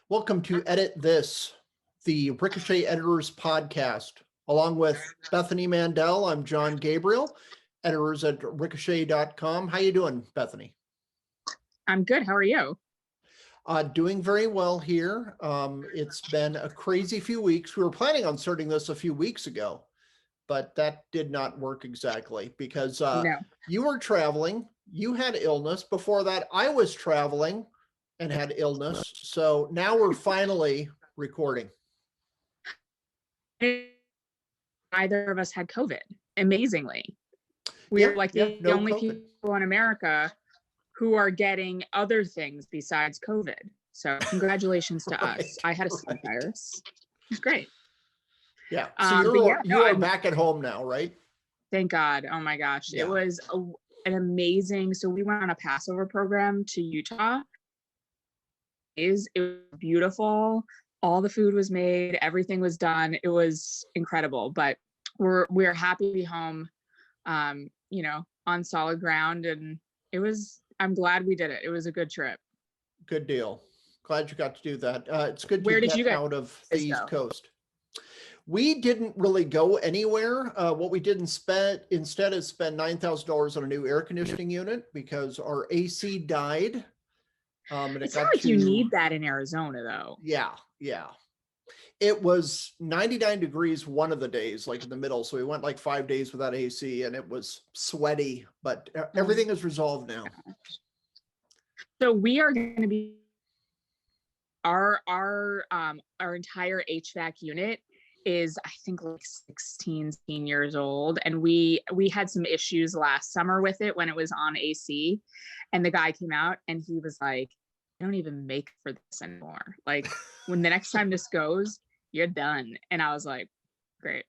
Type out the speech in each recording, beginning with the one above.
Welcome to Edit This, the Ricochet Editors Podcast. Along with Bethany Mandel, I'm John Gabriel, editors at Ricochet.com. How you doing, Bethany? I'm good. How are you? Doing very well here. It's been a crazy few weeks. We were planning on starting this a few weeks ago, but that did not work exactly because No. you were traveling, you had illness. Before that, I was traveling and had illness. So now we're finally recording. Neither of us had COVID, amazingly. We're the only COVID. people in America who are getting other things besides COVID. So congratulations to us. I had a stomach virus. It's great. Yeah. So you are back at home now, right? Thank God. Oh my gosh. Yeah. It was an amazing. So we went on a Passover program to Utah. It was beautiful. All the food was made. Everything was done. It was incredible. But we're happy to be home, on solid ground. And I'm glad we did it. It was a good trip. Good deal. Glad you got to do that. It's good Where to did you get guys out of the East Coast. We didn't really go anywhere. What we did instead is spend $9,000 on a new air conditioning unit because our AC died. It's not like you need that in Arizona, though. Yeah. It was 99 degrees one of the days, like in the middle. So we went like 5 days without AC and it was sweaty, but everything is resolved now. So we are going to be our entire HVAC unit is, I think, like 16 years old. And we had some issues last summer with it when it was on AC. And the guy came out and he was like, I don't even make for this anymore. Like, when the next time this goes, you're done. And I was like, great.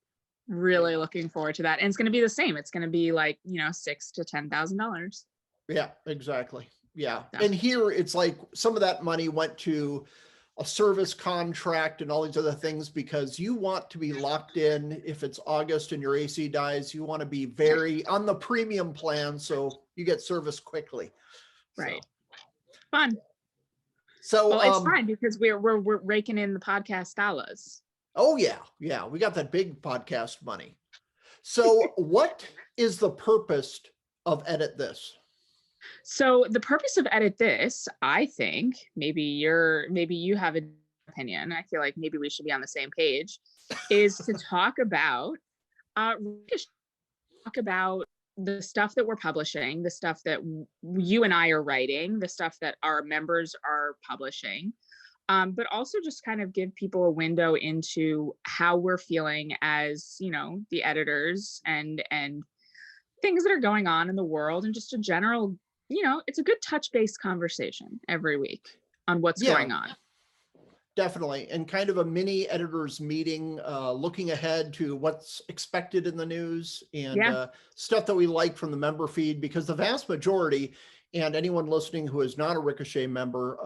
Really looking forward to that. And it's going to be the same. It's going to be like, $6,000 to $10,000. Yeah, exactly. Yeah. And here it's like some of that money went to a service contract and all these other things because you want to be locked in. If it's August and your AC dies, you want to be very on the premium plan so you get service quickly. Right. Fun. So well, it's fine because we're raking in the podcast dollars. Oh yeah, we got that big podcast money. So what is the purpose of Edit This? So the purpose of Edit This, I think, maybe you have an opinion. I feel like maybe we should be on the same page. Is to talk about the stuff that we're publishing, the stuff that you and I are writing, the stuff that our members are publishing, but also just kind of give people a window into how we're feeling as, the editors and things that are going on in the world, and just a general, it's a good touch-base conversation every week on what's going on. Definitely. And kind of a mini editors meeting, looking ahead to what's expected in the news and stuff that we like from the member feed, because the vast majority, and anyone listening who is not a Ricochet member,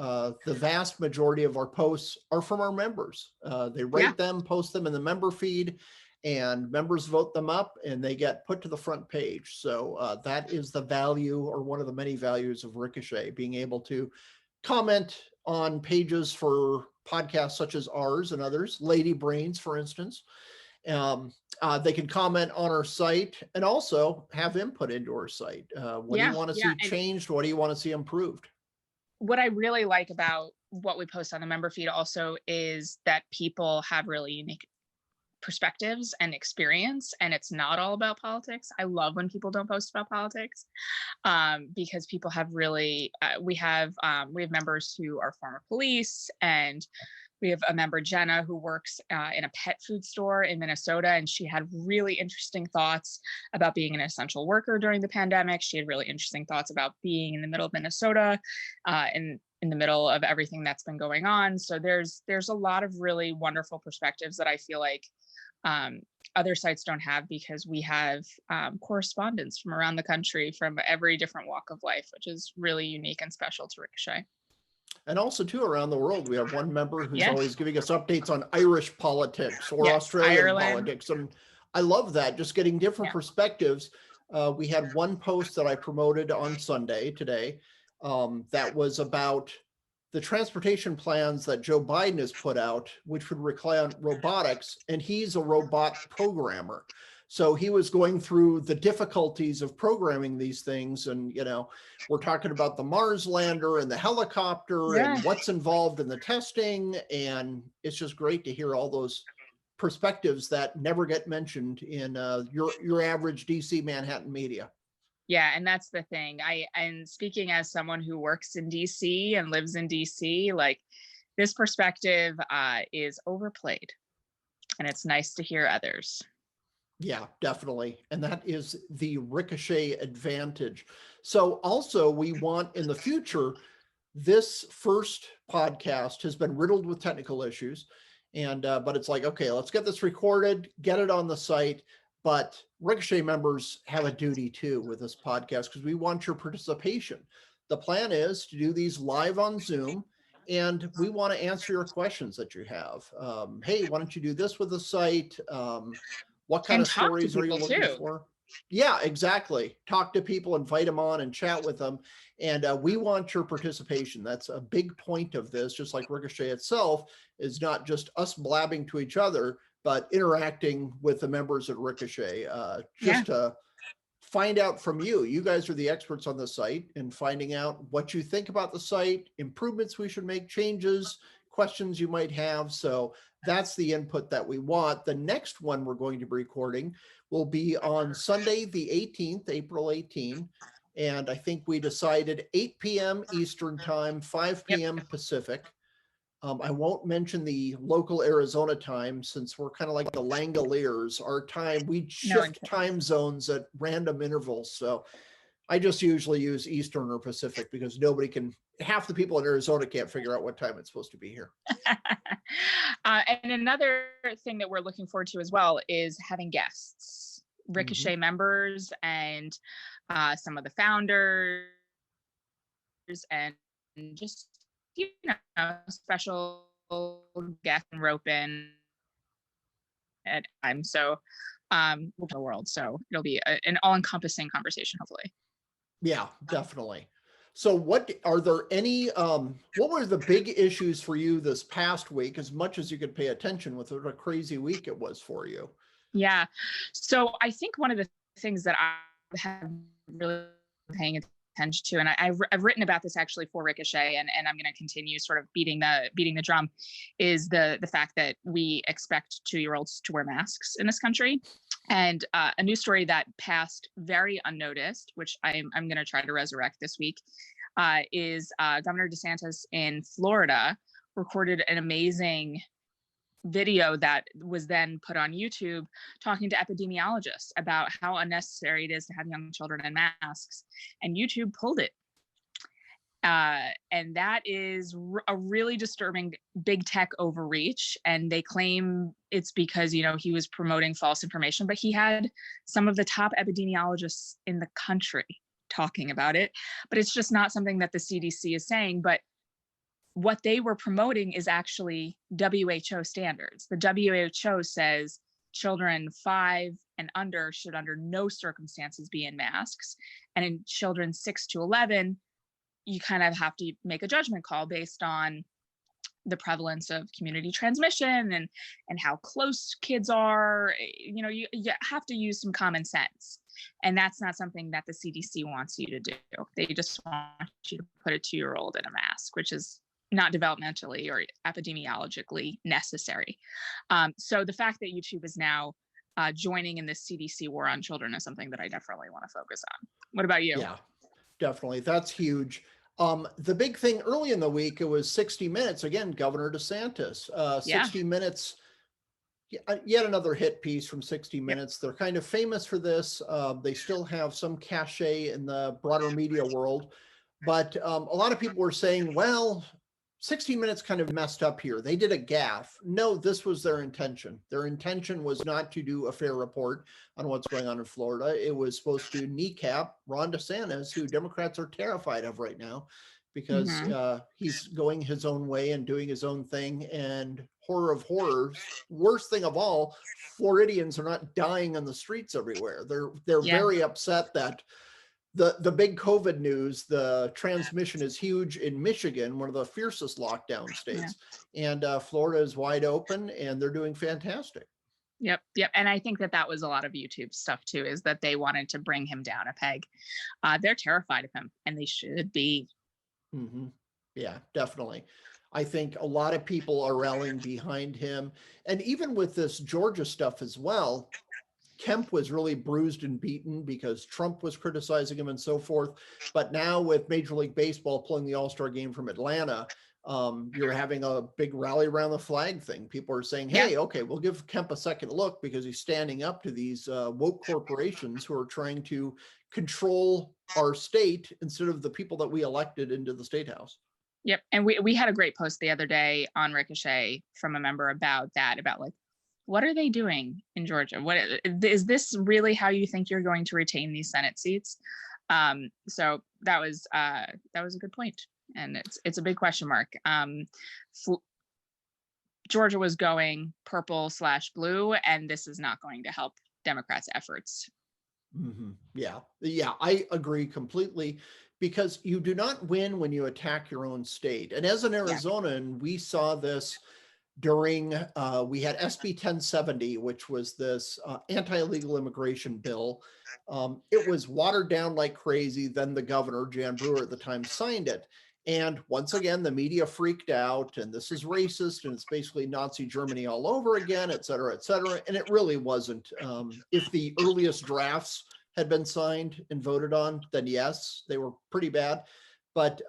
the vast majority of our posts are from our members. They rate them, post them in the member feed, and members vote them up and they get put to the front page. So that is the value, or one of the many values of Ricochet, being able to comment on pages for podcasts such as ours and others, Lady Brains, for instance. They can comment on our site and also have input into our site. What do you want to see changed? What do you want to see improved? What I really like about what we post on the member feed also is that people have really unique perspectives and experience, and it's not all about politics. I love when people don't post about politics, because people have really we have members who are former police, and we have a member, Jenna, who works in a pet food store in Minnesota, and she had really interesting thoughts about being an essential worker during the pandemic. She had really interesting thoughts about being in the middle of Minnesota, in the middle of everything that's been going on. So there's a lot of really wonderful perspectives that I feel like other sites don't have, because we have correspondents from around the country, from every different walk of life, which is really unique and special to Ricochet. And also too, around the world, we have one member who's always giving us updates on Irish politics or Australian politics. And I love that, just getting different perspectives. We had one post that I promoted on Sunday today that was about the transportation plans that Joe Biden has put out, which would rely on robotics, and he's a robot programmer. So he was going through the difficulties of programming these things. And, we're talking about the Mars lander and the helicopter Yeah. and what's involved in the testing. And it's just great to hear all those perspectives that never get mentioned in your average DC Manhattan media. Yeah, and that's the thing. And speaking as someone who works in DC and lives in DC, like this perspective is overplayed, and it's nice to hear others. Yeah, definitely. And that is the Ricochet advantage. So also we want in the future, this first podcast has been riddled with technical issues. And but it's like, okay, let's get this recorded, get it on the site. But Ricochet members have a duty too with this podcast because we want your participation. The plan is to do these live on Zoom, and we want to answer your questions that you have. Hey, why don't you do this with the site? What kind of stories are you looking for? Yeah, exactly. Talk to people, invite them on and chat with them. And we want your participation. That's a big point of this, just like Ricochet itself is not just us blabbing to each other, but interacting with the members at Ricochet just to find out from you. You guys are the experts on the site and finding out what you think about the site, improvements we should make, changes, questions you might have. So that's the input that we want. The next one we're going to be recording will be on Sunday, the 18th, April 18. And I think we decided 8 p.m. Eastern time, 5 p.m. Pacific. I won't mention the local Arizona time since we're kind of like the Langoliers. Our time, we shift time zones at random intervals. So I just usually use Eastern or Pacific because half the people in Arizona can't figure out what time it's supposed to be here. And another thing that we're looking forward to as well is having guests, Ricochet members and some of the founders and just, special guests and rope in at time. So the world. So it'll be an all-encompassing conversation, hopefully. Yeah, definitely. So what were the big issues for you this past week, as much as you could pay attention with what a crazy week it was for you? Yeah. So I think one of the things that I have really paying attention to, and I've written about this actually for Ricochet, and I'm going to continue sort of beating the drum, is the fact that we expect 2-year-olds to wear masks in this country. And a news story that passed very unnoticed, which I'm going to try to resurrect this week, is Governor DeSantis in Florida recorded an amazing video that was then put on YouTube talking to epidemiologists about how unnecessary it is to have young children in masks, and YouTube pulled it. And that is a really disturbing big tech overreach. And they claim it's because, he was promoting false information, but he had some of the top epidemiologists in the country talking about it. But it's just not something that the CDC is saying. But what they were promoting is actually WHO standards. The WHO says children 5 and under should under no circumstances be in masks. And in children 6 to 11, you kind of have to make a judgment call based on the prevalence of community transmission and how close kids are. You have to use some common sense. And that's not something that the CDC wants you to do. They just want you to put a 2-year-old in a mask, which is not developmentally or epidemiologically necessary. So the fact that YouTube is now joining in this CDC war on children is something that I definitely want to focus on. What about you? Yeah, definitely. That's huge. The big thing early in the week, it was 60 Minutes. Again, Governor DeSantis. 60 Minutes, yet another hit piece from 60 Minutes. They're kind of famous for this. They still have some cachet in the broader media world. But a lot of people were saying, well, 60 Minutes kind of messed up here. They did a gaffe. No, this was their intention. Their intention was not to do a fair report on what's going on in Florida. It was supposed to kneecap Ron DeSantis, who Democrats are terrified of right now because he's going his own way and doing his own thing. And horror of horrors, worst thing of all, Floridians are not dying on the streets everywhere. They're very upset that the big COVID news, the transmission is huge in Michigan, one of the fiercest lockdown states. And Florida is wide open and they're doing fantastic. Yep. And I think that was a lot of YouTube stuff too, is that they wanted to bring him down a peg. They're terrified of him, and they should be. Mm-hmm. Yeah, definitely. I think a lot of people are rallying behind him. And even with this Georgia stuff as well, Kemp was really bruised and beaten because Trump was criticizing him and so forth. But now with Major League Baseball pulling the All-Star game from Atlanta, you're having a big rally around the flag thing. People are saying, hey, okay, we'll give Kemp a second look because he's standing up to these woke corporations who are trying to control our state instead of the people that we elected into the state house. Yep. And we had a great post the other day on Ricochet from a member about that, about like, what are they doing in Georgia? What is this really how you think you're going to retain these Senate seats? So that was a good point. And it's a big question mark. Georgia was going purple/blue, and this is not going to help Democrats' efforts. Mm-hmm. Yeah, I agree completely, because you do not win when you attack your own state. And as an Arizonan, we saw this during, we had SB 1070, which was this anti-illegal immigration bill. It was watered down like crazy. Then the governor, Jan Brewer at the time, signed it. And once again, the media freaked out, and this is racist, and it's basically Nazi Germany all over again, et cetera, et cetera. And it really wasn't. If the earliest drafts had been signed and voted on, then yes, they were pretty bad. But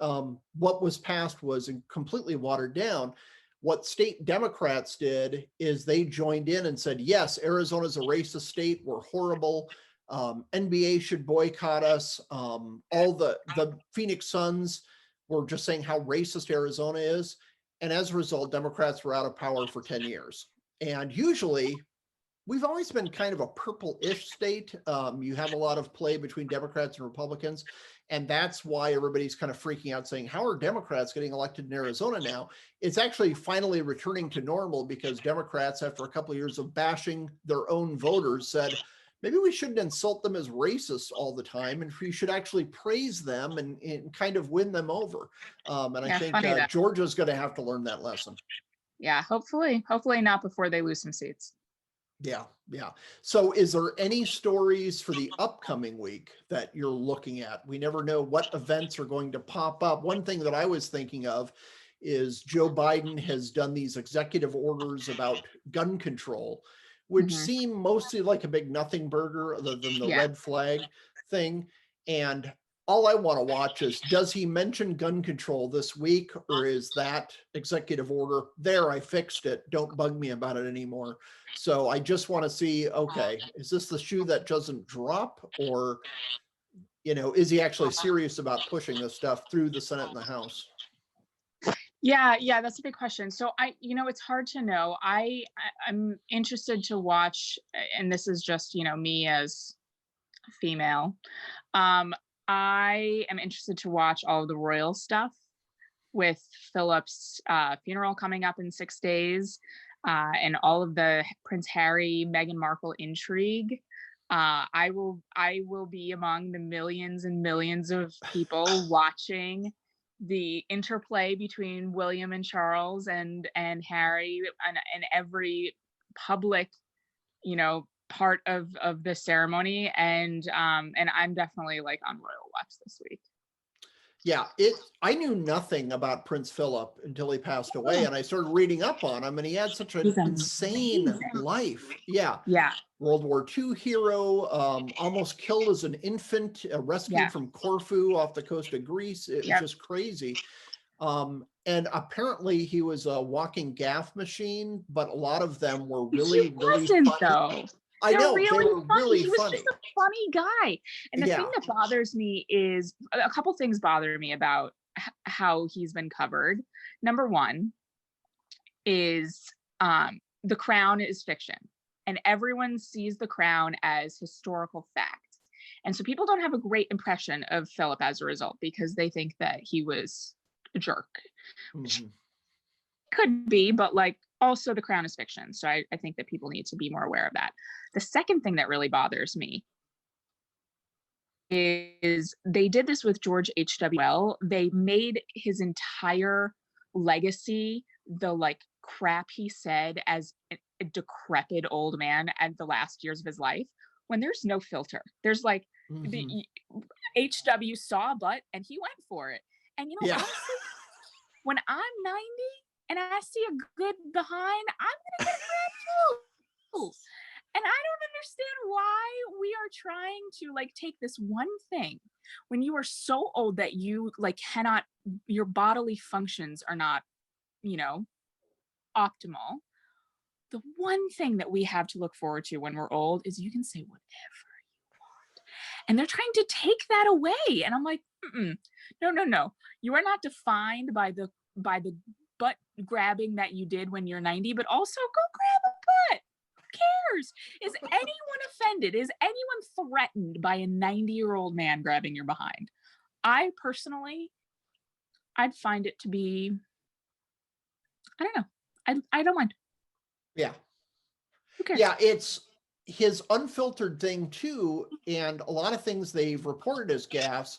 what was passed was completely watered down. What state Democrats did is they joined in and said, yes, Arizona's a racist state. We're horrible. NBA should boycott us. All the Phoenix Suns were just saying how racist Arizona is. And as a result, Democrats were out of power for 10 years. And usually, we've always been kind of a purple-ish state. You have a lot of play between Democrats and Republicans. And that's why everybody's kind of freaking out saying, how are Democrats getting elected in Arizona now? It's actually finally returning to normal because Democrats, after a couple of years of bashing their own voters, said, maybe we shouldn't insult them as racists all the time, and we should actually praise them and kind of win them over. And I think Georgia's going to have to learn that lesson. Yeah, hopefully not before they lose some seats. Yeah. So is there any stories for the upcoming week that you're looking at? We never know what events are going to pop up. One thing that I was thinking of is Joe Biden has done these executive orders about gun control, which seem mostly like a big nothing burger other than the red flag thing. And all I want to watch is, does he mention gun control this week, or is that executive order there? I fixed it. Don't bug me about it anymore. So I just want to see, okay, is this the shoe that doesn't drop, or, is he actually serious about pushing this stuff through the Senate and the House? Yeah, that's a big question. So it's hard to know. I'm interested to watch, and this is just, me as a female. I am interested to watch all of the royal stuff with Philip's funeral coming up in 6 days, and all of the Prince Harry, Meghan Markle intrigue. I will be among the millions and millions of people watching the interplay between William and Charles and Harry, and every public, part of the ceremony. And I'm definitely like on royal watch this week. Yeah, I knew nothing about Prince Philip until he passed away, and I started reading up on him, and he had such an insane life. Yeah. World War II hero, almost killed as an infant, rescued from Corfu off the coast of Greece. It was just crazy. And apparently he was a walking gaff machine, but a lot of them were really funny. Though. I know, they were really he was just a funny guy. And the thing that bothers me is, a couple things bother me about how he's been covered. Number one is The Crown is fiction, and everyone sees The Crown as historical fact. And so people don't have a great impression of Philip as a result, because they think that he was a jerk. Which could be, but also The Crown is fiction. So I think that people need to be more aware of that. The second thing that really bothers me is they did this with George H.W. Well. They made his entire legacy the like crap he said as a decrepit old man at the last years of his life, when there's no filter. There's like the HW saw a butt and he went for it. And you know, Yeah. honestly, when I'm 90 and I see a good behind, I'm gonna get a too. And I don't understand why we are trying to like take this one thing when you are so old that you like cannot, your bodily functions are not, you know, optimal. The one thing that we have to look forward to when we're old is you can say whatever you want. And they're trying to take that away. And I'm like, no. You are not defined by the butt grabbing that you did when you're 90, but also go grab a butt. Who cares? Is anyone offended? Is anyone threatened by a 90-year-old man grabbing your behind? I personally, I'd find it to be, I don't know. I don't mind. Yeah. Who cares? Yeah, it's his unfiltered thing too. And a lot of things they've reported as gaffes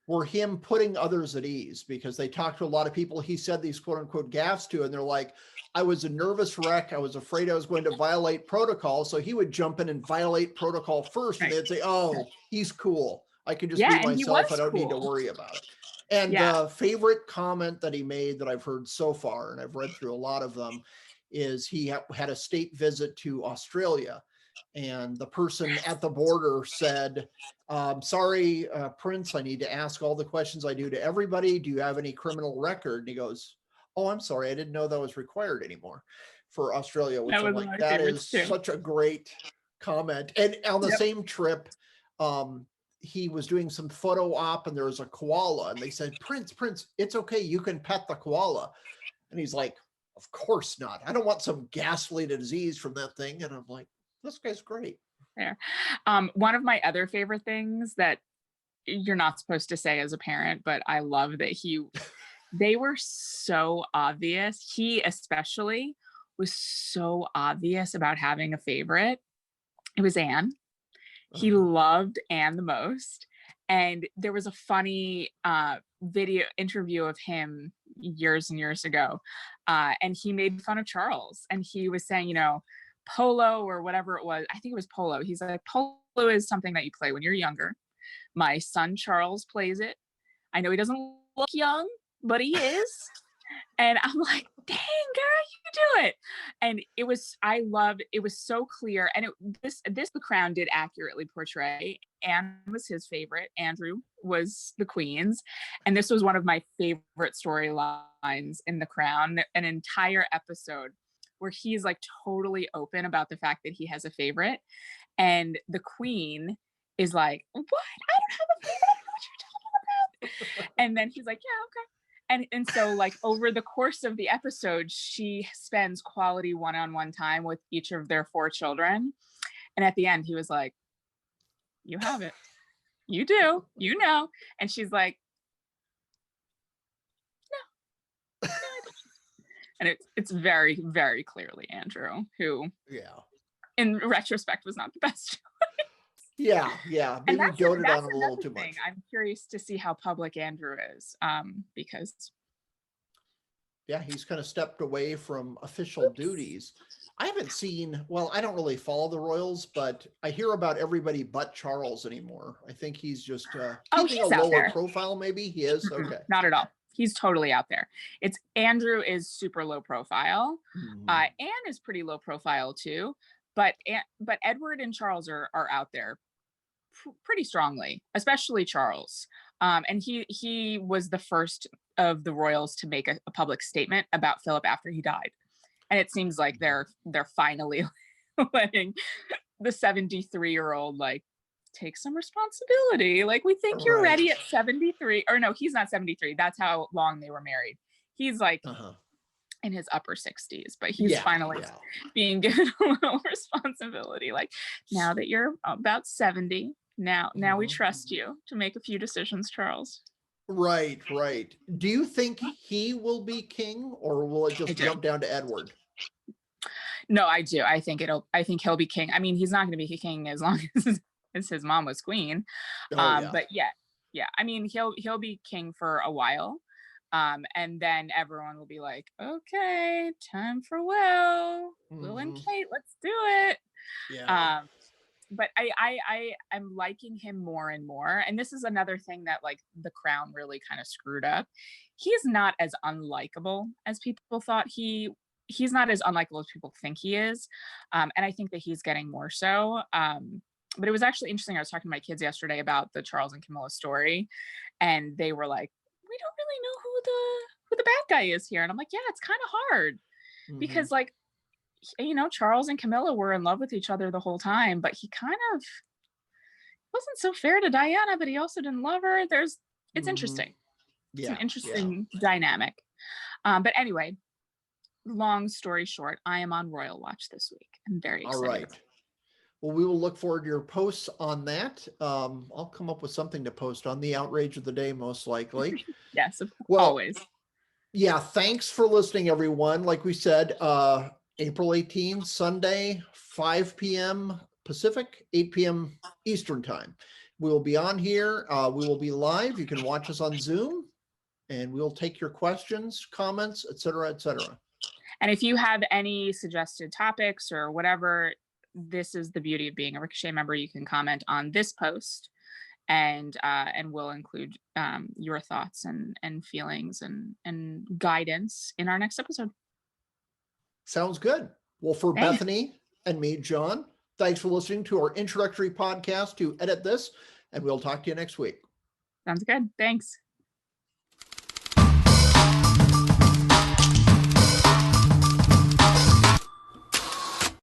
were him putting others at ease, because they talked to a lot of people he said these quote unquote gaffes to, and they're like, I was a nervous wreck. I was afraid I was going to violate protocol. So he would jump in and violate protocol first. Right. And they'd say, oh, he's cool. I can just Yeah, be and he myself. I was don't need to cool. worry about it. And Yeah. the favorite comment that he made that I've heard so far, and I've read through a lot of them, is he had a state visit to Australia. And the person at the border said, sorry, Prince, I need to ask all the questions I do to everybody. Do you have any criminal record? And he goes, oh, I'm sorry. I didn't know that was required anymore for Australia, which I'm like, that is such a great comment. And on the same trip, he was doing some photo op and there was a koala and they said, Prince, it's okay. You can pet the koala. And he's like, of course not. I don't want some ghastly disease from that thing. And I'm like, this guy's great. Yeah. One of my other favorite things that you're not supposed to say as a parent, but I love that they were so obvious. He especially was so obvious about having a favorite. It was Anne. He loved Anne the most. And there was a funny video interview of him years and years ago. And he made fun of Charles. And he was saying, you know, polo or whatever it was. I think it was polo. He's like, polo is something that you play when you're younger. My son Charles plays it. I know he doesn't look young, but he is. And I'm like, dang, girl, you do it. And it was so clear. And this The Crown did accurately portray. Anne was his favorite. Andrew was the Queen's. And this was one of my favorite storylines in The Crown, an entire episode where he's like totally open about the fact that he has a favorite. And the Queen is like, what? I don't have a favorite. I don't know what you're talking about. And then he's like, yeah, okay. And so like over the course of the episode, she spends quality one-on-one time with each of their 4 children. And at the end, he was like, you have it. You do, you know. And she's like, no. And it's very, very clearly Andrew, who in retrospect was not the best. Yeah. Maybe doted on him a little too much. I'm curious to see how public Andrew is, because he's kind of stepped away from official duties. I haven't seen, well, I don't really follow the royals, but I hear about everybody but Charles anymore. I think he's just keeping a lower profile, maybe. He is? Okay. Not at all. He's totally out there. Andrew is super low profile. Anne is pretty low profile too, but Edward and Charles are out there pretty strongly, especially Charles. And he was the first of the royals to make a public statement about Philip after he died. And it seems like they're finally letting the 73-year-old like take some responsibility. Like, we think you're ready at 73. Or no, he's not 73. That's how long they were married. He's like in his upper 60s, but he's finally being given a little responsibility. Like, now that you're about 70, now we trust you to make a few decisions, Charles. Right. Do you think he will be king, or will it just jump down to Edward? No, I do. I think he'll be king. I mean, he's not going to be king as long as because his mom was queen. Oh yeah. But yeah. I mean, he'll be king for a while. And then everyone will be like, okay, time for Will and Kate, let's do it. Yeah. But I'm liking him more and more. And this is another thing that like The Crown really kind of screwed up. He's not as unlikable as people thought he's not as unlikable as people think he is. And I think that he's getting more so. But it was actually interesting. I was talking to my kids yesterday about the Charles and Camilla story, and they were like, we don't really know who the bad guy is here. And I'm like, yeah, it's kind of hard because like, you know, Charles and Camilla were in love with each other the whole time, but he kind of wasn't so fair to Diana, but he also didn't love her. It's interesting. It's an interesting dynamic. But anyway, long story short, I am on Royal Watch this week. I'm very excited. All right. Well, we will look forward to your posts on that. I'll come up with something to post on the outrage of the day, most likely. Yes, always. Yeah, thanks for listening, everyone. Like we said, April 18th, Sunday, 5 p.m. Pacific, 8 p.m. Eastern time. We will be on here. We will be live. You can watch us on Zoom, and we'll take your questions, comments, et cetera, et cetera. And if you have any suggested topics or whatever, this is the beauty of being a Ricochet member. You can comment on this post, and we'll include your thoughts and feelings and guidance in our next episode. Sounds good. Well, for Bethany and me, John, thanks for listening to our introductory podcast to Edit This, and we'll talk to you next week. Sounds good. Thanks.